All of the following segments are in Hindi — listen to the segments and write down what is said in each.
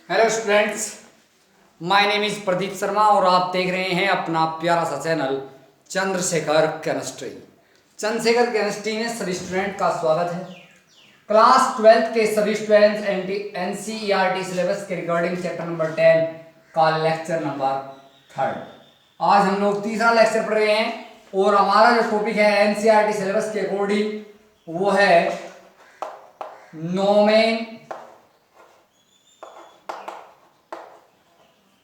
Hello students, my name is Pradeep Sharma और आप देख रहे हैं अपना प्यारा सा channel Chandrashekhar chemistry. Chandrashekhar chemistry में सभी स्टूडेंट का स्वागत है। क्लास 12th के सभी स्टूडेंट्स NCERT सिलेबस के रिगार्डिंग चैप्टर नंबर 10 का लेक्चर नंबर 3। आज हम लोग तीसरा लेक्चर पढ़ रहे हैं और हमारा जो टॉपिक है NCERT सिलेबस के अकॉर्डिंग वो है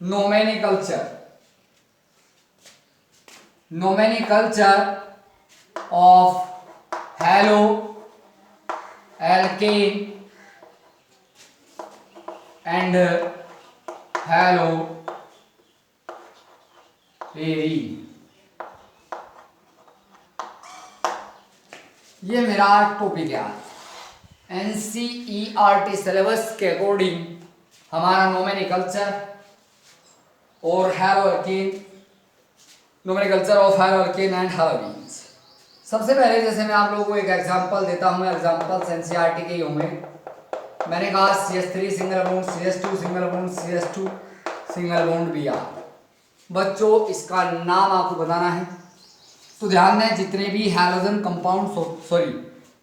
nomenclature of haloalkane and haloarine। ये मेरा टॉपिक है। NCERT सिलेबस के अकॉर्डिंग हमारा नोमेनिकल्चर और नोमेनिकल्चर ऑफ हैलोअल्केन एंड हैलोजीन्स। सबसे पहले जैसे मैं आप लोगों को एक एग्जांपल देता हूँ। एग्जांपल्स NCERT के ही होंगे। मैंने कहा CH3 single bond CH2 single bond CH2 single bond Br। बच्चों इसका नाम आपको बताना है, तो ध्यान दें जितने भी हैलोजन कंपाउंड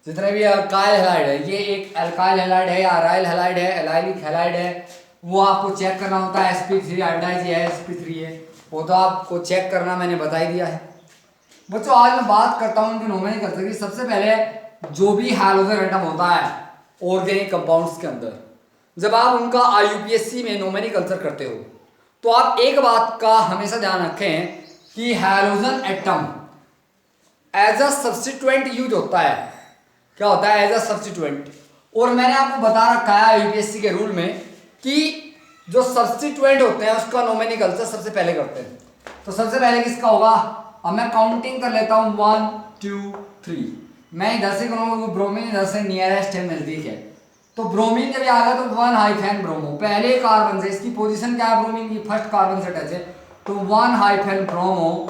जितने भी अल्काइल हैलाइड है, ये एक अल्काइल हैलाइड है या अराइल हैलाइड है, एलाइलिक हैलाइड है, वो आपको चेक करना होता है। sp3 आयोडाइज है, sp3 है, वो तो आपको चेक करना मैंने बता ही दिया है। बच्चों आज मैं बात करता हूँ कि नोमेनक्लेचर की। सबसे पहले जो भी हैलोजन एटम होता है ऑर्गेनिक कंपाउंड्स के अंदर, जब आप उनका IUPAC में नोमेनक्लेचर करते हो तो आप एक बात का हमेशा ध्यान रखें कि halogen atom as a substituent use होता है। क्या होता है? As a substituent. और मैंने आपको बता रखा है IUPAC के रूल में कि जो सब्स्टिट्यूएंट होते हैं उसका नोमेनक्लेचर सबसे पहले करते हैं। तो सबसे पहले किसका होगा? अब मैं काउंटिंग कर लेता हूं 1 2 3। मैं इधर से करूंगा वो ब्रोमीन इधर से नियरेस्ट है, नजदीक है। तो ब्रोमीन जब आ गया तो 1 हाइफन ब्रोमो, पहले कार्बन से, इसकी पोजीशन क्या है ब्रोमीन की? फर्स्ट कार्बन से टच है, तो 1 हाइफन ब्रोमो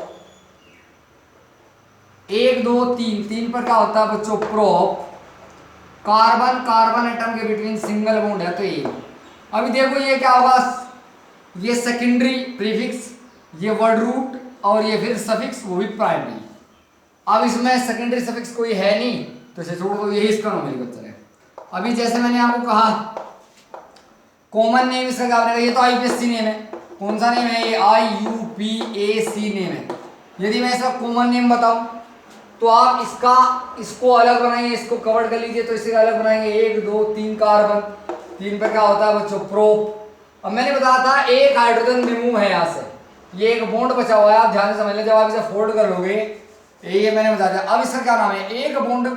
1 2 3 3 पर क्या होता है बच्चों? प्रोप। कार्बन कार्बन एटम के बिटवीन सिंगल बॉन्ड है तो ये। अभी देखो ये क्या होगा? ये सेकेंडरी प्रीफिक्स, ये वर्ड रूट और ये फिर सफिक्स, वो भी प्राइमरी। अब इसमें सेकेंडरी सफिक्स कोई है नहीं तो इसे छोड़ दो, यही इसका नोमेनक्लेचर है। अभी जैसे मैंने आपको कहा कॉमन नेम इसका क्या बनेगा? ये तो IUPAC नेम है। कौन सा नेम है? ये IUPAC नेम है। यदि मैं इसका कॉमन नेम बताऊं तो आप इसको अलग बनाएंगे, इसको कवर कर लीजिए तो इसे अलग बनाएंगे। 1 2 3 कार्बन, 3 पर क्या होता है बच्चों? प्रोप। अब मैंने बताया था एक हाइड्रोजन रिमूव है यहाँ से, ये एक बॉन्ड बचा हुआ है, आप ध्यान से समझ लें। जब आप इसे फोल्ड कर लोगे, ये मैंने बताया था। अब इसका क्या नाम है? एक बॉन्ड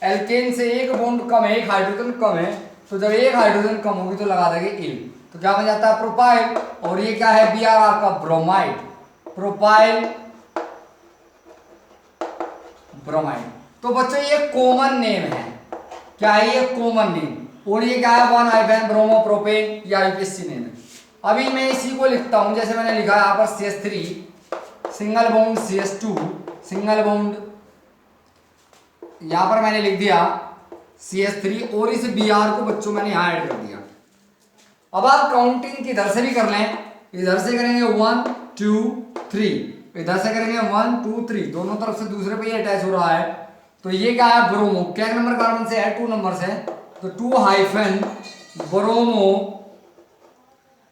एल्केन से एक बॉन्ड कम है, एक हाइड्रोजन कम है, तो जब एक हाइड्रोजन कम होगी तो लगा देंगे इल, तो क्या बन जाता है? प्रोपाइल। और ये क्या है? Br आपका ब्रोमाइड, प्रोपाइल ब्रोमाइड। तो बच्चों ये कॉमन नेम है। क्या है ये? Common name. और ये क्या है? 1 हाइफन ब्रोमो प्रोपेन, या IUPAC नेम है। अभी मैं इसी को लिखता हूं, जैसे मैंने लिखा है यहाँ पर CH3 single bond CH2 single bond, यहां पर मैंने लिख दिया CH3 और इस Br को बच्चों मैंने यहां ऐड कर दिया। अब आप काउंटिंग किधर से भी कर लें, इधर से करेंगे 1 2 3, इधर से करेंगे 1 2 3, दोनों तरफ से दूसरे पे अटैच हो रहा है। तो ये क्या है? ब्रोमो। क्या नंबर कार्बन से है? 2 नंबर से, तो 2 हाइफन ब्रोमो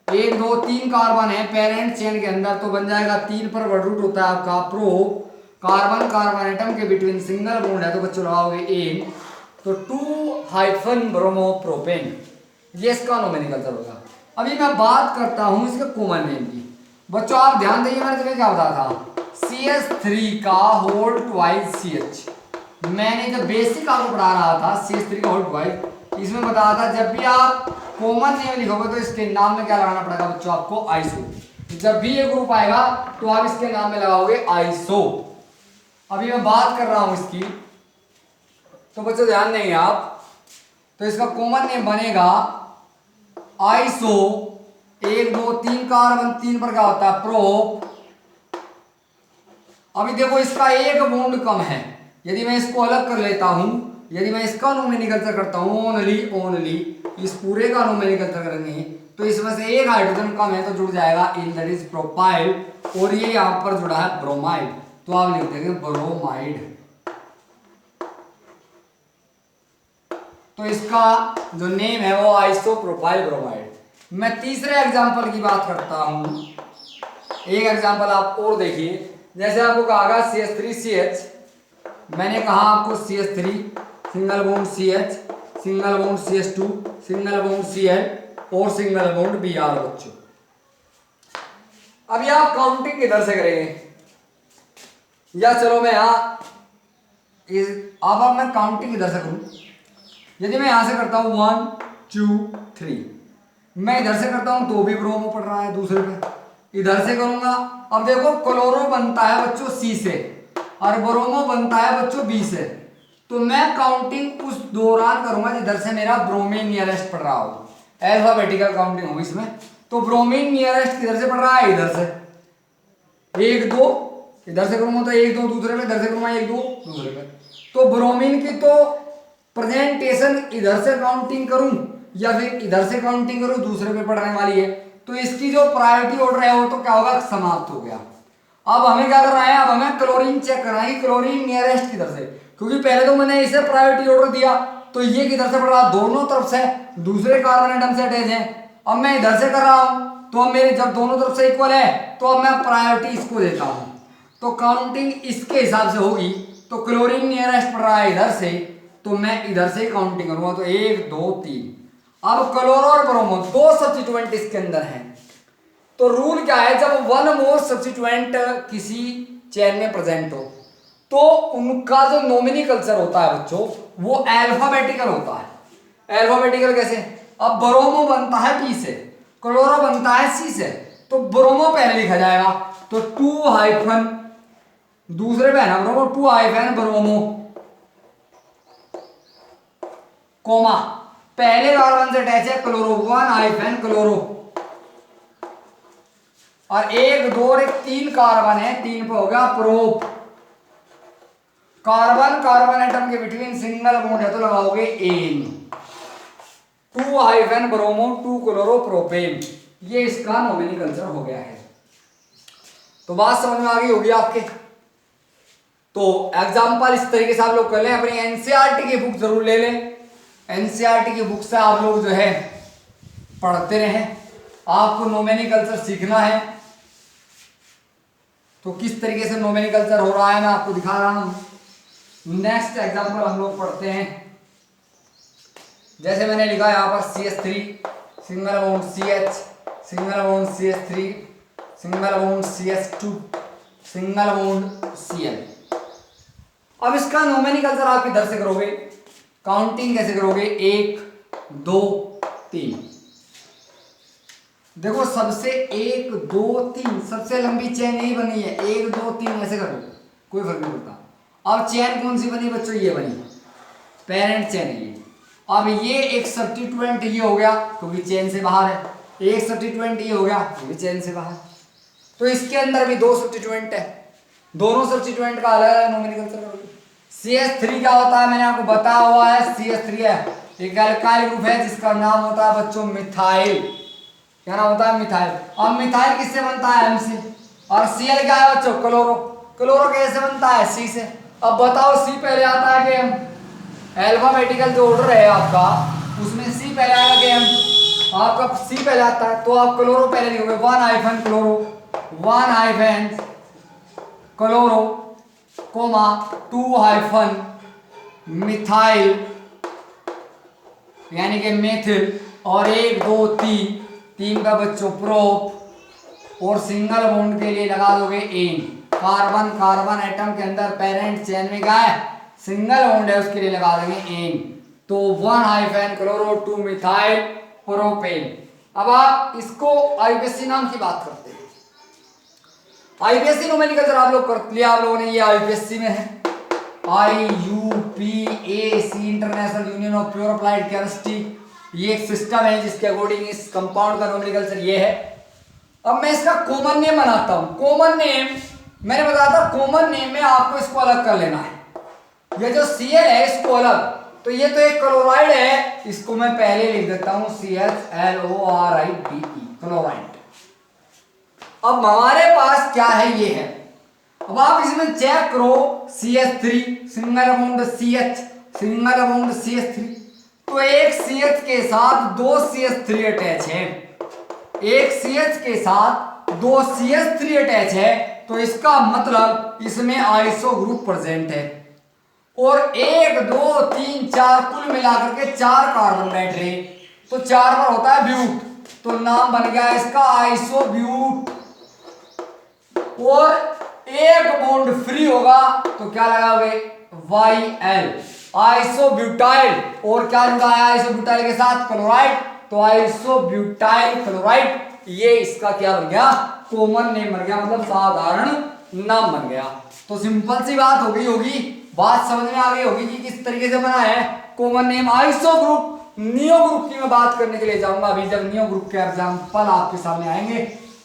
1 2 3 कार्बन है पेरेंट चेन के अंदर, तो बन जाएगा 3 पर वर्ड रूट होता है आपका प्रो। कार्बन कार्बन एटम के बिटवीन सिंगल बॉन्ड है तो बच्चों लगाओगे एन, तो 2 हाइफन ब्रोमो प्रोपेन, ये इसका नोमेनक्लेचर होगा। अभी मैं बात करता हूं इसके कॉमन नेम की। बच्चों आप ध्यान देइए, मैंने तुम्हें क्या बताया था? CH3 का होल ट्वाइस CH। मैंने जब बेसिक आपको पढ़ा रहा था CH3 का होल ट्वाइस, इसमें बताया था जब भी आप कॉमन नेम लिखोगे तो इसके नाम में क्या लगाना पड़ेगा बच्चों? आपको आइसो। जब भी ये ग्रुप आएगा तो आप इसके नाम में लगाओगे आइसो। अभी मैं बात कर रहा हूं इसकी, तो बच्चों ध्यान देंगे आप, तो इसका कॉमन नेम बनेगा आइसो। 1 2 3 कार्बन, 3 पर क्या होता है? प्रोप। अभी देखो इसका एक बॉन्ड कम है, यदि मैं इसको अलग कर लेता हूं, यदि मैं इसका नोमेनक्लेचर करता हूं ओनली इस पूरे का नोमेनक्लेचर करेंगे तो इसमें से एक हाइड्रोजन कम है तो जुड़ जाएगा इन, दैट इज प्रोपाइल, और ये यहां पर जुड़ा है ब्रोमाइड, तो आप लिख देंगे ब्रोमाइड। तो इसका जो नेम है वो आइसोप्रोपाइल ब्रोमाइड। मैं तीसरे एग्जांपल की बात करता हूं। एक एग्जांपल आप और देखिए, जैसे आपको कहा CH3CH, मैंने कहा आपको CH3 single bond CH, single bond CH2, single bond Cl और सिंगल बॉन्ड Br बच्चों। अब यहां काउंटिंग किधर से करेंगे, या चलो मैं यहां अब मैं काउंटिंग किधर से करूं। यदि मैं यहां से करता हूं 1 2 3, मैं इधर से करता हूं तो भी ब्रोमो पड़ रहा है दूसरे पे, इधर से करूंगा। अब देखो क्लोरो बनता है बच्चों C से और ब्रोमो बनता है बच्चों B से, तो मैं काउंटिंग उस दौरान करूंगा जिधर से मेरा ब्रोमीन नियरेस्ट पड़ रहा हो, अल्फाबेटिकल काउंटिंग होगी इसमें। तो ब्रोमीन नियरेस्ट किधर से पड़ रहा है, इधर से 1 2, इधर से करूंगा तो 1 2 दूसरे पे, इधर से करूंगा 1 2 दूसरे पे। तो ब्रोमीन की तो प्रेजेंटेशन इधर से काउंटिंग करूं या फिर इधर से काउंटिंग करूं, दूसरे पे पड़ने वाली है, तो इसकी जो प्रायोरिटी ऑर्डर है वो तो क्या होगा, समाप्त हो गया। अब हमें क्या करना है, अब हमें क्लोरीन चेक करना है, क्लोरीन नियरेस्ट किधर से, क्योंकि पहले तो मैंने इसे प्रायोरिटी ऑर्डर दिया तो ये किधर से पड़ रहा, दोनों तरफ से, दूसरे कार्बन एटम से अटैच है। अब मैं इधर से कर रहा हूं तो अब मेरे जब दोनों तरफ से इक्वल है तो अब मैं प्रायोरिटी इसको देता हूं, तो काउंटिंग इसके हिसाब से होगी। तो क्लोरीन नियरेस्ट पड़ रहा है इधर से, तो मैं इधर से काउंटिंग करूंगा, तो 1 2 3। अब क्लोरो और ब्रोमो दो सब्स्टिट्यूएंट इसके अंदर हैं, तो रूल क्या है, जब वन मोर सब्स्टिट्यूएंट किसी चेन में प्रेजेंट हो तो उनका जो नोमेनक्लेचर होता है बच्चों वो अल्फाबेटिकल होता है। अल्फाबेटिकल कैसे, अब ब्रोमो बनता है P से, क्लोरो बनता है C से, तो ब्रोमो पहले लिखा जाएगा, तो 2 हाइफन दूसरे पे है ना ब्रोमो, 2 हाइफन ब्रोमो कोमा पहले कार्बन से अटैच है क्लोरो, 1 हाइफन क्लोरो, और 1 2 और 3 कार्बन है, 3 पे हो गया प्रोप। कार्बन कार्बन एटम के बिटवीन सिंगल बॉन्ड है तो लगाओगे n, 2 hyphen bromo 2 chloro propane, ये इसका नोमेनक्लेचर हो गया है। तो बात समझ में आ गई होगी आपके। तो एग्जांपल इस तरीके से आप लोग कर लें, अपनी एनसीईआरटी की बुक जरूर ले लें, एनसीईआरटी की बुक से आप लोग जो है पढ़ते रहें, आपको नोमेनक्लेचर सीखना है। तो किस तरीके से नोमेनक्लेचर हो रहा है मैं आपको दिखा रहा हूं। नेक्स्ट एग्जांपल हम लोग पढ़ते हैं, जैसे मैंने लिखा यहां पर CH3 single bond CH, single bond CH3, single bond CH2, single bond Cl। अब इसका नोमेनक्लेचर आप किधर से करोगे, काउंटिंग कैसे करोगे, 1 2 3। देखो सबसे 1 2 3 सबसे लंबी चेन यही बनी है, 1 2 3 ऐसे करो, कोई फर्क नहीं पड़ता। अब चेन कौन सी बनी बच्चों, ये बनी पेरेंट चेन ये। अब ये एक सब्स्टिट्यूएंट ये हो गया क्योंकि चेन से बाहर है, एक सब्स्टिट्यूएंट ये हो गया क्योंकि चेन से बाहर, तो इसके अंदर भी 2 सब्स्टिट्यूएंट है, दोनों सब्स्टिट्यूएंट का अलग अलग नोमेनक्लेचर करोगे। CH3 क्या होता है मैंने आपको बताया हुआ है, CH3 है एक एल्काइल ग्रुप है जिसका नाम होता है बच्चों मिथाइल, क्या नाम होता है, मिथाइल। अब मिथाइल किससे बनता है, M से, और Cl क्या है बच्चों, क्लोरो, क्लोरो कैसे बनता है, C से। अब बताओ C पहले आता है कि M, अल्फाबेटिकल जो ऑर्डर है आपका उसमें C पहले आएगा कि M, आपका C पहले आता है, तो आप क्लोरो पहले लिखोगे 1 hyphen chloro, 1 hyphen chloro comma 2 hyphen methyl यानी कि मेथिल, और 1 2 3 का बच्चों प्रोप, और सिंगल बॉन्ड के लिए लगा दोगे एन, कार्बन कार्बन एटम के अंदर पेरेंट चेन में क्या है, सिंगल बॉन्ड है उसके लिए लगा देंगे एन, तो 1 हाइफन क्लोरो 2 मिथाइल प्रोपेन। अब आप इसको आईपीएससी नाम की बात करते हैं, आईपीएससी नोमेनक्लेचर आप लोग कर लिया आप लोगों ने, ये आईपीएससी में है, IUPAC international union of pure applied chemistry, ये एक सिस्टम है जिसके अकॉर्डिंग इस कंपाउंड का नोमेनक्लेचर ये है। अब मैं इसका कॉमन नेम बनाता हूं, कॉमन नेम मैंने बताया था, कॉमन नेम में आपको इसको अलग कर लेना है, ये जो Cl है इसको अलग, तो ये तो एक क्लोराइड है, इसको मैं पहले लिख देता हूं CHLORIDE, क्लोराइड। अब हमारे पास क्या है, ये है। अब आप इसमें चेक करो, CH3 single bond CH, single bond CH3, तो एक CH के साथ दो CH3 अटैच है, एक CH के साथ दो CH3 अटैच है, तो इसका मतलब इसमें आइसो ग्रुप प्रेजेंट है। और 1 2 3 4 कुल मिलाकर के 4 कार्बन बैठ रहे, तो 4 पर होता है ब्यूट, तो नाम बन गया इसका आइसोब्यूट। और एक बॉन्ड फ्री होगा तो क्या लगाओगे, YL, आइसोब्यूटाइल। और क्या जुड़ा है आइसोब्यूटाइल के साथ, क्लोराइड, तो आइसोब्यूटाइल क्लोराइड, ये इसका क्या बन गया, कॉमन नेम बन गया, मतलब साधारण नाम बन गया। तो सिंपल सी बात हो गई होगी, बात समझ में आ गई होगी कि किस तरीके से बना है common name iso group. Neo group की मैं बात करने के लिए जाऊंगा अभी, जब नियो ग्रुप के एग्जांपल आपके सामने आएंगे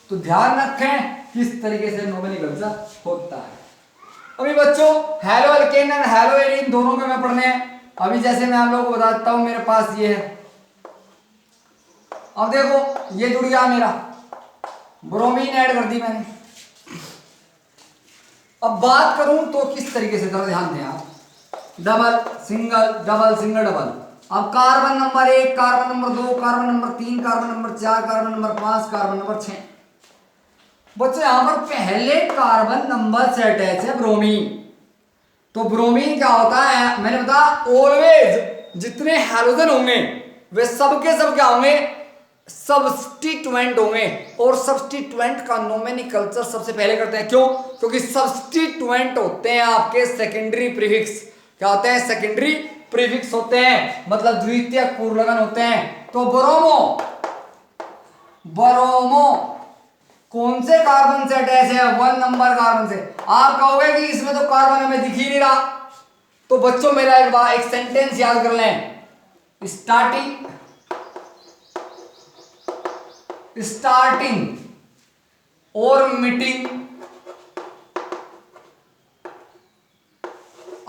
तो ध्यान रखें किस तरीके से नोमेनक्लेचर होता है। अभी बच्चों halo alkane and hello arene दोनों के मैं पढ़ने हैं। अभी जैसे मैं आप लोगों को बताता हूं, मेरे पास ये है, अब देखो ये जुड़ गया मेरा, ब्रोमीन ऐड कर दी मैंने। अब बात करूं तो किस तरीके से, जरा ध्यान दें आप, double single double single double. अब carbon number 1, carbon number 2, carbon number 3, carbon number 4, carbon number 5, carbon number 6। बच्चों यहां पर पहले कार्बन नंबर से अटैच है ब्रोमीन। तो ब्रोमीन क्या होता है, मैंने बताया ऑलवेज जितने हैलोजन होंगे वे सबके सब क्या होंगे, सब्स्टिट्यूएंट होंगे। और सब्स्टिट्यूएंट का नोमेनक्लेचर सबसे पहले करते हैं, क्यों, क्योंकि सब्स्टिट्यूएंट होते हैं आपके सेकेंडरी प्रीफिक्स। क्या होते हैं, सेकेंडरी प्रीफिक्स होते हैं, मतलब द्वितीयक पूर्वलगन होते हैं। तो ब्रोमो, ब्रोमो कौन से कार्बन से अटैच है, 1 नंबर कार्बन से। आप कहोगे कि इसमें तो कार्बन हमें दिख ही नहीं रहा, तो बच्चों मेरा एक सेंटेंस याद कर लें, स्टार्टिंग और मीटिंग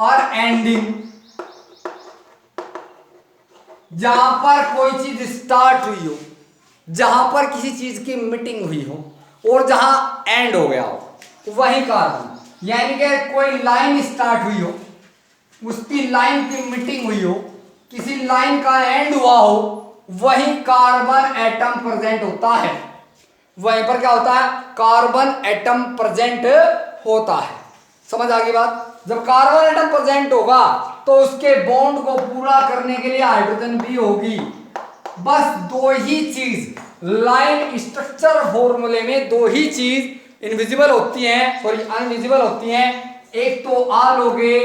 और एंडिंग, जहां पर कोई चीज स्टार्ट हुई हो, जहां पर किसी चीज की मीटिंग हुई हो और जहां एंड हो गया हो, वही कार्बन। यानी कि कोई लाइन स्टार्ट हुई हो, उसकी लाइन की मीटिंग हुई हो, किसी लाइन का एंड हुआ हो, वही कार्बन एटम प्रेजेंट होता है। वहीं पर क्या होता है, कार्बन एटम प्रेजेंट होता है। समझ आ गई बात। जब कार्बन एटम प्रेजेंट होगा तो उसके बॉन्ड को पूरा करने के लिए हाइड्रोजन भी होगी। बस दो ही चीज, लाइन स्ट्रक्चर फॉर्मूले में दो ही चीज इनविजिबल होती हैं, सॉरी अनविजिबल होती हैं। एक तो आप लोगे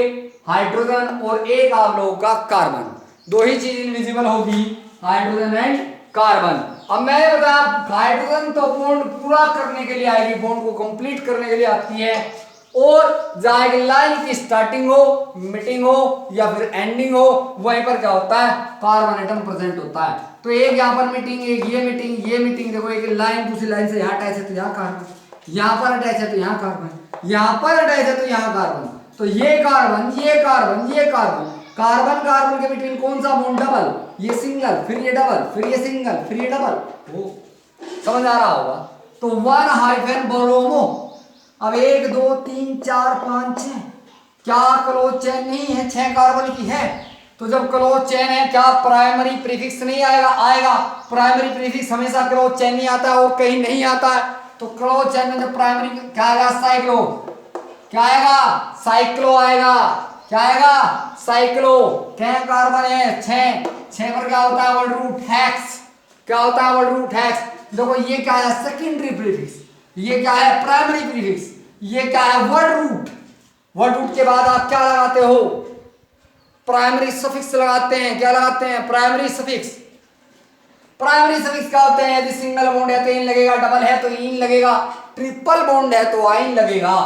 हाइड्रोजन और एक आप लोगों का कार्बन, दो ही चीज इनविजिबल होगी, हाइड्रोजन एंड कार्बन। अब मैंने बताया हाइड्रोजन तो बॉन्ड पूरा करने के लिए आएगी, बॉन्ड को कंप्लीट करने के लिए आती है। और जाएगी लाइन की स्टार्टिंग हो, मीटिंग हो या फिर एंडिंग हो, वहीं पर क्या होता है, कार्बन एटम प्रेजेंट होता है। तो एक यहाँ पर मीटिंग, एक ये मीटिंग, ये मीटिंग, देखो एक लाइन दूसरी लाइन से यहाँ अटैच है तो यहाँ कार्बन, यहाँ पर अटैच है तो यहाँ कार्बन, यहाँ पर अटैच है तो यहाँ कार्बन। तो ये कार्बन, ये कार्बन, ये कार्बन, कार्बन कार्बन के बिटवीन कौन सा बॉन्ड, डबल, ये सिंगल, फिर ये डबल, फिर ये सिंगल, फिर ये डबल। हो समझ आ रहा होगा। तो 1 हाइफन ब्रोमो। अब 1 2 3 4 5 6, क्या क्लोज चेन नहीं है, 6 कार्बन की है। तो जब क्लोज चेन है, क्या प्राइमरी प्रीफिक्स नहीं आएगा, आएगा। प्राइमरी प्रीफिक्स हमेशा क्लोज चेन नहीं आता है और कहीं नहीं आता है। तो क्लोज चेन में जब प्राइमरी क्या आएगा, साइक्लो, क्या आएगा, साइक्लो आएगा, क्या आएगा, साइक्लो। क्या कार्बन है, 6 पर क्या होता है, वर्ड रूट हेक्स। क्या होता है, वर्ड रूट हेक्स। देखो ये क्या है, सेकेंडरी प्रीफिक्स, ये क्या है, प्राइमरी प्रीफिक्स, ये क्या है, वर्ड रूट। वर्ड रूट के बाद आप क्या लगाते हो, प्राइमरी सफिक्स लगाते हैं। क्या लगाते हैं, प्राइमरी सफिक्स। प्राइमरी सफिक्स क्या होते हैं, यदि सिंगल बॉन्ड है तो इन लगेगा, डबल है तो इन लगेगा, ट्रिपल बॉन्ड है तो आइन लगेगा।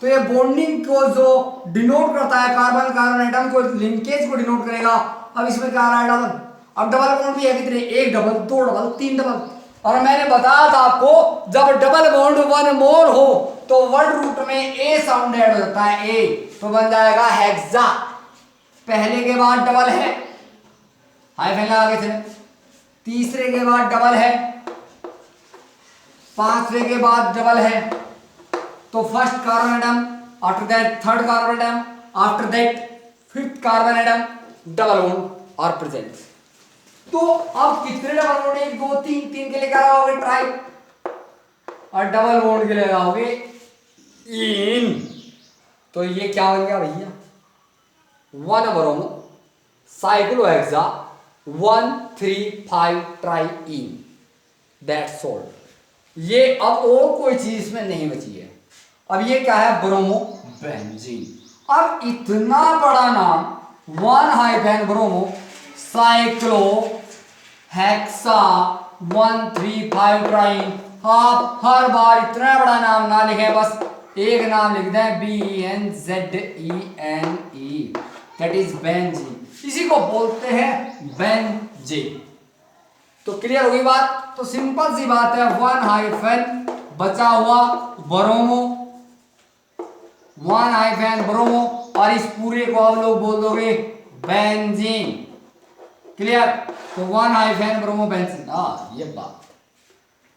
तो ये बॉन्डिंग को जो डिनोट करता है, कार्बन कार्बन एटम को, लिंकेज को डिनोट करेगा। अब इसमें क्या आ रहा है, डबल। अब डबल बॉन्ड भी है कितने, 1 डबल, 2 डबल, 3 डबल। और मैंने बताया था आपको, जब डबल बॉन्ड 1 मोर हो तो वर्ड रूट में ए साउंड ऐड हो जाता है, ए, तो बन जाएगा हेक्सा। पहले के बाद डबल है, हाइफन लगा के चले। तीसरे के बाद डबल है, पांचवे के बाद डबल है, तो first carbon atom, after that third carbon atom, after that fifth carbon atom, double bond are present. तो अब कितने डबल बॉन्ड, एक दो तीन, तीन के लिए क्या लगाओगे ट्राई, और डबल बॉन्ड के लिए लगाओगे इन। तो ये क्या बन गया भैया, 1 bromo cyclohexa 1,3,5 triene, that's all. ये अब और कोई चीज इसमें नहीं बची है। अब ये क्या है, ब्रोमो बेंजीन। अब इतना बड़ा नाम 1 ब्रोमो साइक्लो हेक्सा 1,3,5 ट्राइन, आप हर बार इतना बड़ा नाम ना लिखें, बस एक नाम लिख दें BENZENE, दैट इज बेंजीन। इसी को बोलते हैं बेंजीन। तो क्लियर होगी बात। तो सिंपल सी बात है, 1 बचा हुआ ब्रोमो, 1 ब्रोमो, और इस पूरे को आप लोग बोल दोगे बेंजीन। क्लियर। तो 1 ब्रोमो बेंजीन। हाँ ये बात।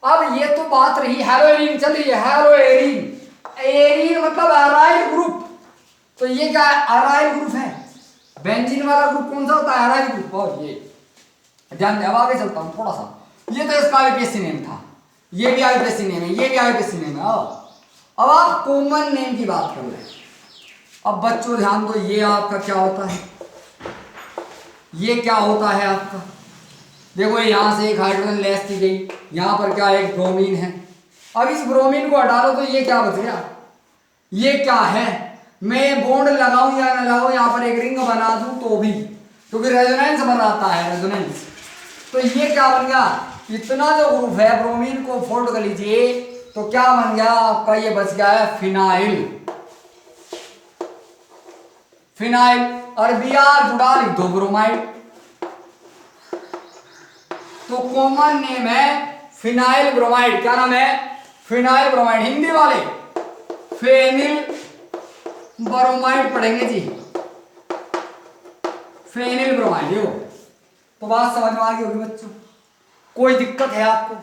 अब ये तो बात रही हेलोएरीन, चल रही है हेलोएरीन। एरीन मतलब अराइल ग्रुप, तो ये क्या है, अराइल ग्रुप है। बेंजीन वाला ग्रुप कौन सा होता है, अराइल ग्रुप। और ये ध्यान दे, अब आगे चलता हूं थोड़ा सा। ये तो इसका आईपीएससी नेम था, ये भी आईपीएससी नेम है, ये भी आईपीएससी नेम है। अब आप कॉमन नेम की बात कर रहे हैं। अब बच्चों ध्यान दो, ये आपका क्या होता है, ये क्या होता है आपका, देखो यहां से एक हाइड्रोजन लेस की गई, यहां पर क्या एक ब्रोमीन है। अब इस ब्रोमीन को हटा लो तो ये क्या बच गया, ये क्या है। मैं बॉन्ड लगाऊं या ना लगाऊं, यहां पर एक रिंग बना दूं तो भी, क्योंकि रेजोनेंस बनाता है, रेजोनेंस। तो ये क्या बन गया, इतना जो ग्रुप है ब्रोमीन को फोल्ड कर लीजिए, तो क्या बन गया आपका, ये बच गया है फिनाइल। फिनाइल और Br जुड़ा लिख दो ब्रोमाइड। तो कॉमन नेम है फिनाइल ब्रोमाइड। क्या नाम है, फिनाइल ब्रोमाइड। हिंदी वाले फेनिल ब्रोमाइड पढ़ेंगे जी, फेनिल ब्रोमाइड। यो तो बात समझ में आ गई होगी बच्चों। कोई दिक्कत है आपको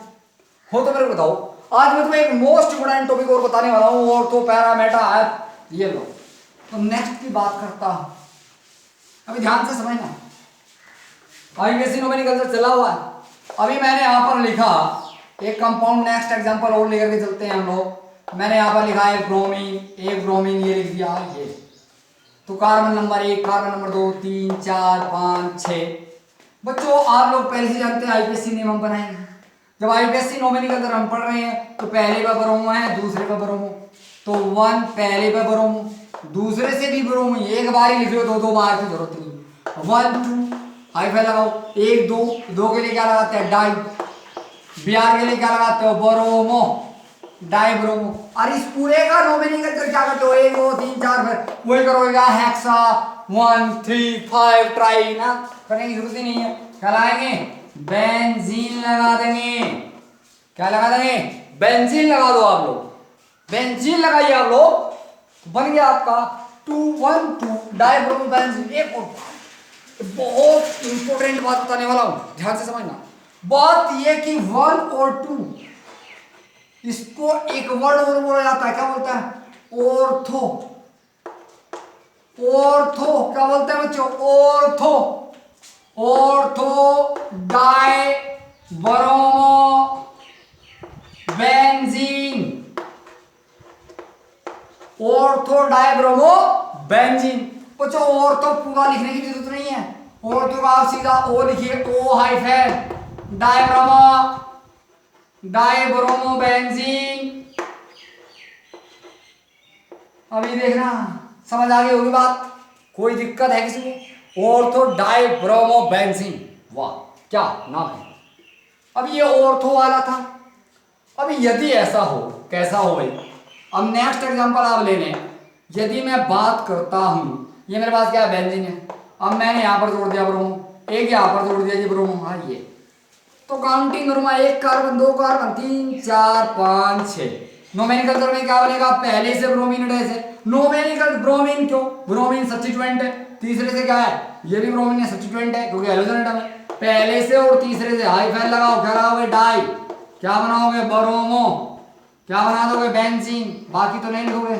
हो तो मेरे को बताओ। आज मैं तुम्हें एक मोस्ट इंपोर्टेंट टॉपिक और बताने वाला हूं, और तो पैरामेटा है, ये लो। तो नेक्स्ट की बात करता हूं, अभी ध्यान से समझना। आईपीएससी नोमेनक्लेचर चला हुआ है। अभी मैंने यहां पर लिखा एक कंपाउंड, नेक्स्ट एग्जांपल और लेकर के चलते हैं हम लोग। मैंने यहां पर लिखा है ब्रोमीन, एक ब्रोमीन ये लिख दिया ये। तो कार्बन नंबर 1, कार्बन नंबर 2, 3, 4, 5, 6। बच्चों आप लोग पहले से जानते हैं आईपीएससी नेम हम बनाएंगे। जब आईपीएससी नोमेनक्लेचर हम पढ़ रहे हैं तो पहले पे ब्रोमो है, दूसरे पे ब्रोमो। तो 1 पहले पे ब्रोमो, दूसरे से भी ब्रोमो, एक बार ही लिख लो, दो बार की जरूरत नहीं। 1 2 हाइफन लगाओ, 1 2, 2 के लिए क्या लगाते हैं डाई, Br के लिए क्या लगाते हो ब्रोमो, डाई ब्रोमो। और इस पूरे का नोमेनक्लेचर क्या करते हो, 1 2 3 4, फिर वही करोगे हेक्सा 1 3 5 ट्राई ना, करने की जरूरत ही नहीं है। क्या लगाएंगे, बेंजीन लगा देंगे। क्या लगा देंगे, बेंजीन लगा दो आप लोग, बेंजीन लगाइए आप लोग, बन गया आपका 212 डाइब्रोमो बेंजीन। एक और बहुत इंपॉर्टेंट बात बताने वाला हूं, ध्यान से समझना। बात यह कि 1 और 2 इसको एक वर्ड और बोला जाता है, क्या बोलता है, ऑर्थो। ऑर्थो क्या बोलते हैं बच्चों, ortho. Ortho di bromo benzene, ortho di bromo benzene. बच्चों ऑर्थो पूरा लिखने की जरूरत नहीं है, ऑर्थो का आप सीधा ओ लिखिए, ओ हाइफन डाइब्रोमो बेंजीन। अभी देखना समझ आ गई होगी बात, कोई दिक्कत है किसी को, ऑर्थो डाइब्रोमो बेंजीन। वाह क्या नाम है। अब ये ऑर्थो वाला था। अब यदि ऐसा हो, कैसा हो भाई, अब नेक्स्ट एग्जांपल आप ले लें। यदि मैं बात करता हूं, ये मेरे पास क्या है, बेंजीन है। अब मैंने यहां पर जोड़ दिया ब्रोमो, एक यहां पर जोड़ दिया ये ब्रोमो, हाँ ये। तो काउंटिंग करूंगा, 1 कार्बन 2 कार्बन 3 4 5 6। नोमेनक्लेचर में क्या बनेगा, पहले से ब्रोमीन है, नोमेनिकल ब्रोमीन, क्यों ब्रोमीन सब्स्टिट्यूएंट है। तीसरे से क्या है, ये भी ब्रोमीन है, सब्स्टिट्यूएंट है क्योंकि हैलोजन एटम है। पहले से और तीसरे से हाइफन लगाओ, क्या लगाओगे डाई, क्या बनाओगे ब्रोमो, क्या बना दोगे बेंजीन, बाकी तो नहीं लिखोगे,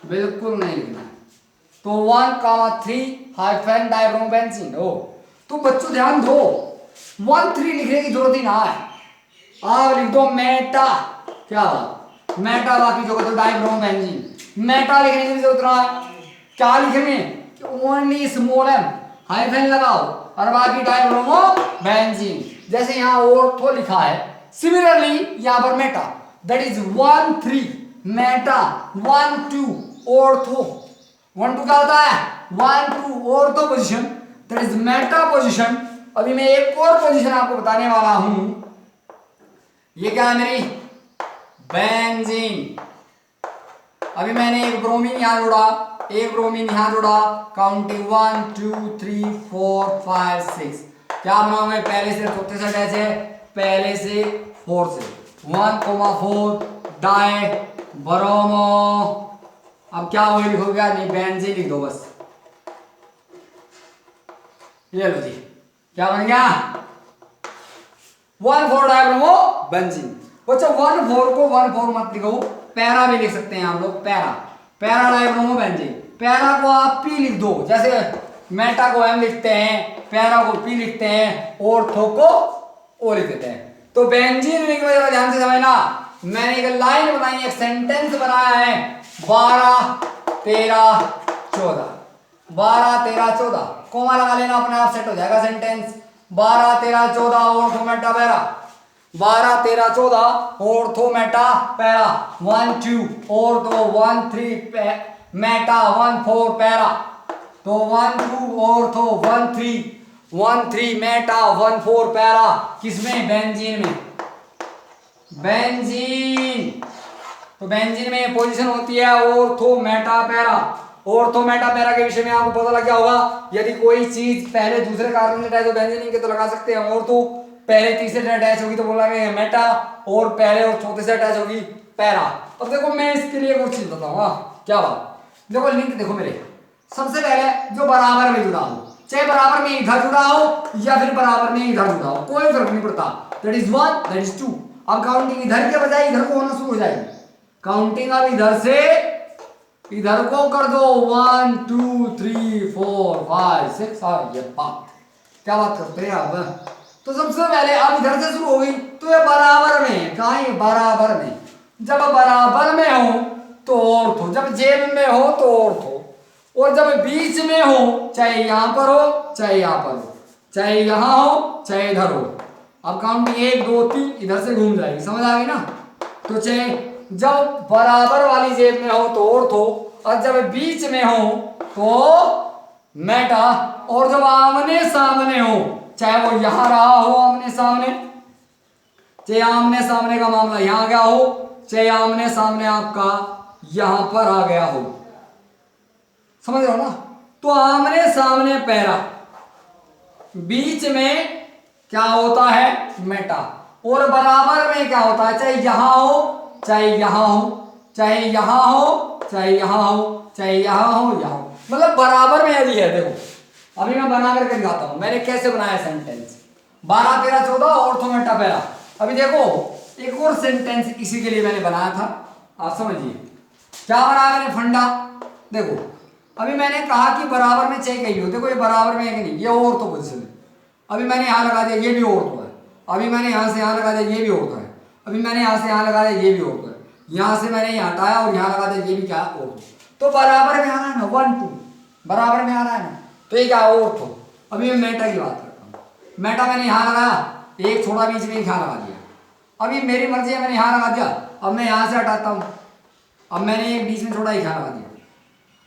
बिल्कुल नहीं लिखना है। तो 1,3 हाइफन डाइब्रोमो बेंजीन। ओ तो बच्चों ध्यान दो, 1,3 लिखने की जरूरत ही ना है, आप लिख दो मेटा, क्या मेटा, बाकी जो तो डाइब्रोमो बेंजीन, मेटा लिखने की जरूरत ना है, क्या लिखेंगे ओनली स्मॉल एम हाइफन लगाओ और बाकी डाइब्रोमो बेंजीन। जैसे यहाँ ऑर्थो लिखा है, सिमिलरली यहाँ पर Meta, that is 1,3 Meta, 1,2 ortho, 1,2 क्या होता है 1,2 ortho position, that is Meta position. अभी मैं एक और पोजीशन आपको बताने वाला हूं, ये क्या है मेरी बेंजीन। अभी मैंने एक ब्रोमीन यहां जोड़ा, एक ब्रोमीन यहां जोड़ा, काउंटिंग 1 2 3 4 5 6, क्या बनाऊंगे पहले से चौथे से अटैच है, पहले से 4 से 1,4 डाई ब्रोमो। अब क्या वही लिखोगे, नहीं बेंजीन लिख दो बस, ये लो जी, क्या बन गया 1,4 डाइब्रोमो बेंजीन। बच्चों 1,4 को 1,4 मत लिखो, पैरा भी लिख सकते हैं हम लोग, para, para dibromo benzene, para को आप पी लिख दो, जैसे मेटा को एम लिखते हैं, पैरा को पी लिखते हैं, ऑर्थो को ओ लिख देते हैं। तो बेंजीन लिखने की वजह ध्यान से समझना, मैंने एक लाइन बनाई, एक सेंटेंस बनाया है, 12 13 14, 12 13 14, कोमा लगा लेना, अपने आप सेट हो जाएगा sentence. 12 13 14 ortho Meta para, 12 13 14 ortho Meta para, 1 2 ortho, 1 3 Meta, 1 4 para, तो 1 2 ऑर्थो, 1 3 मेटा, 1 4 पैरा, किसमें बेंजीन में, बेंजीन। तो बेंजीन में पोजीशन होती है ortho Meta para. Ortho Meta para के विषय में आपको पता लग गया होगा, यदि कोई चीज पहले दूसरे कार्बन से अटैच हो बेंजीन के तो लगा सकते हैं ऑर्थो, पहले तीसरे से अटैच होगी तो बोला गया मेटा, और पहले और चौथे से अटैच होगी पैरा। अब देखो मैं इसके लिए कुछ चीज बताऊंगा, क्या बात, देखो लिंक देखो मेरे, सबसे पहले जो बराबर में जुड़ा हो, चाहे बराबर में इधर जुड़ा हो या फिर बराबर में इधर जुड़ा हो, कोई फर्क नहीं पड़ता, दैट इज 1 दैट इज 2। अब काउंटिंग इधर के बजाय इधर को होना शुरू हो जाएगी, काउंटिंग अब इधर से इधर को कर दो, 1 2 3 4 5 6, और ये बात, क्या बात करते हैं आप। तो सबसे पहले अब इधर से शुरू हो गई, तो ये बराबर में, कहा ये बराबर में, जब बराबर में हो तो ऑर्थो, जब जेब में हो तो ऑर्थो, और जब बीच में हो, चाहे यहां पर हो चाहे यहां पर हो, चाहे यहां हो चाहे इधर हो, अब काउंटिंग 1 2 3 इधर से घूम जाएगी, समझ आ गई ना। तो चाहे जब बराबर वाली जेब में हो तो ऑर्थो, और जब बीच में हो तो मेटा, और जब आमने सामने हो, चाहे वो यहां रहा हो आमने सामने, चाहे आमने सामने का मामला यहां गया हो, चाहे आमने सामने आपका यहां पर आ गया हो, समझ रहे हो ना। तो आमने सामने पैरा, बीच में क्या होता है मेटा, और बराबर में क्या होता है, चाहे यहां हो चाहे यहां हो, चाहे यहां हो चाहे यहां हो, चाहे यहां हो यहां हो, मतलब बराबर में यदि है। देखो अभी मैं बना करके दिखाता हूं, मैंने कैसे बनाया सेंटेंस, 12 13 14 ऑर्थो मेटा पैरा। अभी देखो एक और सेंटेंस इसी के लिए मैंने बनाया था, आप समझिए क्या बनाया मैंने फंडा। देखो अभी मैंने कहा कि बराबर में चाहिए कही हो, देखो ये बराबर में है कि नहीं, ये ऑर्थो पोजीशन है, अभी मैंने यहाँ लगा दिया ये भी ऑर्थो है, अभी मैंने यहाँ से यहाँ लगा दिया ये भी ऑर्थो है, अभी मैंने यहाँ से यहाँ लगा दिया ये भी ऑर्थो है, यहाँ से मैंने यहाँ हटाया और यहाँ लगा दिया ये भी क्या ऑर्थो, तो बराबर में आना है ना, 1 2 बराबर में आना है ना, तो ये क्या ऑर्थो। अभी मैं मेटा की बात करता हूँ, मेटा मैंने यहाँ लगाया, एक छोटा बीच में यहाँ लगा दिया, अभी मेरी मर्जी है मैंने यहाँ लगा दिया, अब मैं यहाँ से हटाता हूँ, अब मैंने एक बीच में छोटा यहाँ लगा दिया,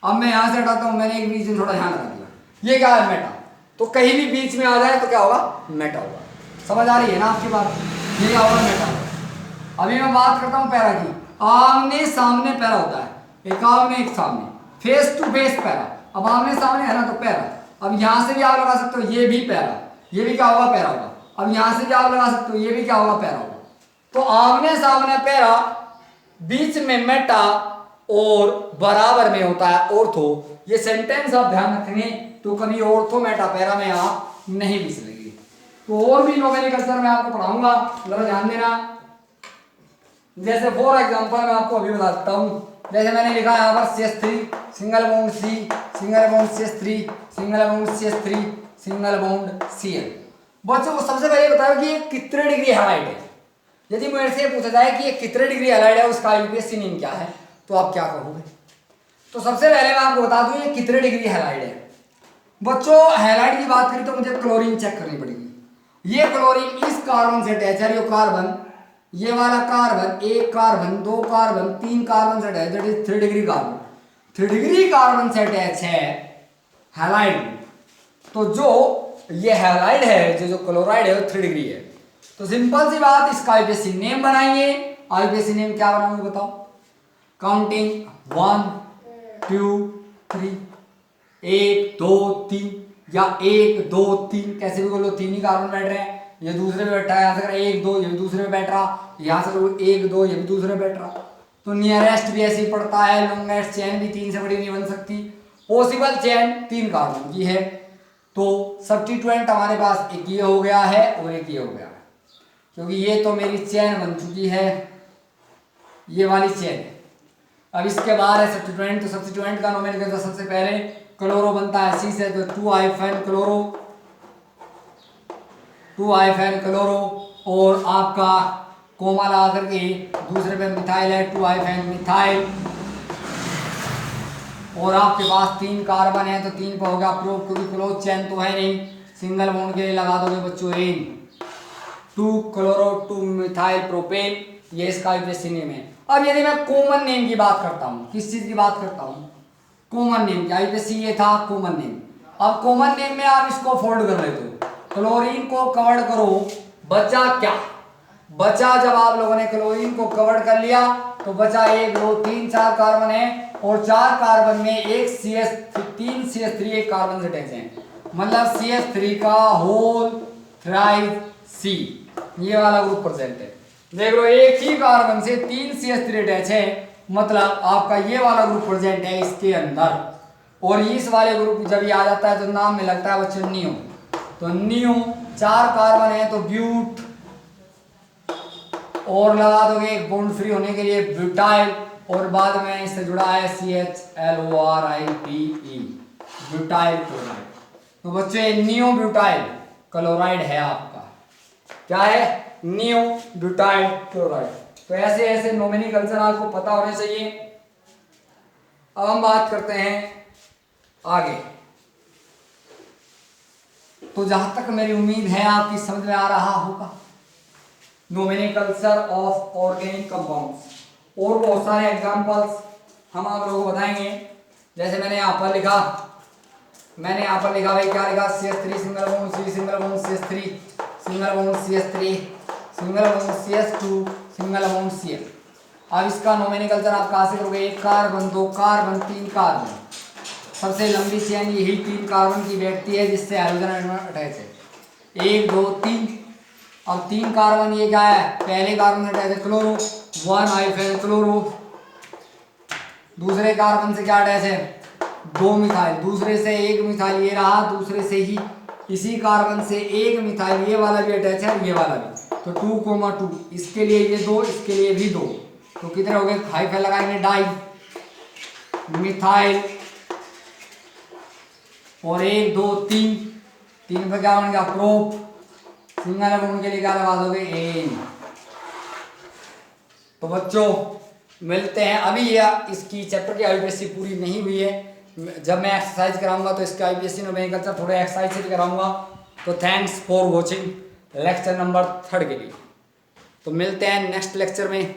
अब मैं यहाँ से हटाता हूँ, मैंने एक बीच में थोड़ा यहाँ लगा दिया, ये क्या है मेटा। तो कहीं भी बीच में आ जाए तो क्या होगा मेटा होगा, समझ आ रही है ना आपकी बात, ये क्या होगा मेटा होगा। अभी मैं बात करता हूँ पैरा की, आमने सामने पैरा होता है, एक आमने एक सामने, फेस टू फेस पैरा, अब आमने सामने है ना तो पैरा, अब यहाँ से भी आप लगा सकते हो ये भी पैरा, ये भी क्या होगा पैरा होगा, अब यहाँ से भी आप लगा सकते हो ये भी क्या होगा पैरा होगा। तो आमने सामने पैरा, बीच में मेटा और बराबर में होता है ऑर्थो। ये सेंटेंस आप ध्यान रखेंगे तो कभी ऑर्थो मेटा पैरा में आप नहीं लिख लेंगे, तो और भी नोमेनक्लेचर मैं आपको पढ़ाऊंगा, जरा ध्यान देना। जैसे फॉर एग्जांपल मैं आपको अभी बता देता हूँ, जैसे मैंने लिखा है यहाँ पर CH3 single bond C, single bond CH3, single bond CH3, single bond Cl। बच्चों को सबसे पहले बताओ कि ये कितने डिग्री हैलाइड है। यदि मेरे से पूछा जाए कि ये कितने डिग्री हैलाइड है, उसका IUPAC नेम क्या है, तो आप क्या कहोगे? तो सबसे पहले मैं आपको बता दूं ये कितने डिग्री हैलाइड है। बच्चों हैलाइड की बात करें तो मुझे क्लोरीन चेक करनी पड़ेगी। ये क्लोरीन इस कार्बन से अटैच है, कार्बन, ये वाला कार्बन, एक कार्बन, दो कार्बन, तीन कार्बन से attach, that is 3 degree carbon. 3 degree carbon से अटैच है हैलाइड। तो जो ये हैलाइड है, जो क्लोराइड है वो 3 डिग्री है। तो सिंपल सी बात, इसका IUPAC नेम बनाएंगे। IUPAC नेम क्या बनाऊंगे बताओ? काउंटिंग 1 2 3, 1 2 3, या 1 2 3, कैसे भी बोलो, 3 ही कार्बन बैठ रहे हैं, ये दूसरे में बैठा है, यहाँ से 1 2 ये भी दूसरे में बैठ रहा, यहाँ से 1 2 ये भी दूसरे में बैठ रहा। तो नियरेस्ट भी ऐसे ही पड़ता है, लॉन्गेस्ट चेन भी 3 से बड़ी नहीं बन सकती। पॉसिबल चेन 3 कार्बन की है। तो सब्स्टिट्यूएंट हमारे पास एक ये हो गया है और एक ये हो गया है, क्योंकि ये तो मेरी चेन बन चुकी है, ये वाली चेन है। अब इसके बाद है सब्स्टिट्यूएंट। तो सब्स्टिट्यूएंट का नोमेनक्लेचर सबसे पहले क्लोरो बनता है C से, तो 2 क्लोरो, 2 क्लोरो, और आपका कोमा लगा करके दूसरे पे मिथाइल है, 2 मिथाइल, और आपके पास 3 कार्बन है तो 3 पे होगा प्रोप, क्योंकि क्लोज चेन तो है नहीं। सिंगल बॉन्ड के लिए लगा दोगे बच्चों N, 2 क्लोरो 2 मिथाइल प्रोपेन, ये इसका IUPAC नेम है। अब यदि मैं कॉमन नेम की बात करता हूँ, किस चीज की बात करता हूँ? कॉमन नेम की। IUPAC ये था कॉमन नेम। अब कॉमन नेम में आप इसको फोल्ड कर लेते हो, क्लोरीन को कवर करो, बचा क्या? बचा, जब आप लोगों ने क्लोरीन को कवर कर लिया तो बचा 1 2 3 4 कार्बन है, और 4 कार्बन में एक तीन CH3 एक कार्बन से अटैच है, मतलब CH3 का होल थ्राइस C, ये वाला ग्रुप प्रेजेंट है। देख लो, एक ही कार्बन से 3 CH3 अटैच है, मतलब आपका ये वाला ग्रुप प्रेजेंट है इसके अंदर। और इस वाले ग्रुप जब ये आ जाता है तो नाम में लगता है बच्चों नियो। तो नियो 4 कार्बन है तो ब्यूट, और लगा दोगे एक बॉन्ड फ्री होने के लिए ब्यूटाइल, और बाद में इससे जुड़ा है CHLORIDE, ब्यूटाइल क्लोराइड। तो बच्चों ये नियो ब्यूटाइल क्लोराइड है आपका, क्या है? Neo butyl chloride. तो ऐसे ऐसे नोमेनक्लेचर आपको पता होने चाहिए। अब हम बात करते हैं आगे। तो जहां तक मेरी उम्मीद है आपकी समझ में आ रहा होगा नोमेनक्लेचर ऑफ ऑर्गेनिक कंपाउंड्स, और बहुत सारे एग्जांपल्स हम आप लोगों को बताएंगे। जैसे मैंने यहाँ पर लिखा भाई, क्या लिखा? CH3 single bond C, single bond CH3, single bond CH3, single bond CH2, single bond Cl। अब इसका नोमेनक्लेचर आप कहाँ से करोगे? 1 कार्बन, 2 कार्बन, 3 कार्बन। सबसे लंबी चेन यही 3 कार्बन की बैठती है जिससे हाइड्रोजन अटैच है, 1 2 3। अब 3 कार्बन ये क्या है? पहले कार्बन से अटैच है क्लोरो, 1 क्लोरो। दूसरे कार्बन से क्या अटैच है? 2 मिथाइल, दूसरे से 1 मिथाइल ये रहा, दूसरे से ही इसी कार्बन से 1 मिथाइल, ये वाला भी अटैच है, ये वाला भी। तो 2, 2, इसके लिए ये 2, इसके लिए भी 2। तो कितने हो गए? हाइफन लगाएंगे, डाई मिथाइल, और 1 2 3, 3 पे क्या बन गया? प्रोप। सिंगल बॉन्ड के लिए क्या लगा दोगे? एन। तो बच्चों मिलते हैं, अभी ये इसकी चैप्टर की IUPAC पूरी नहीं हुई है। जब मैं एक्सरसाइज कराऊंगा तो इसका IUPAC नोमेनक्लेचर थोड़े एक्सरसाइज से भी कराऊंगा। तो thanks for watching lecture number 3 के लिए। तो मिलते हैं नेक्स्ट लेक्चर में।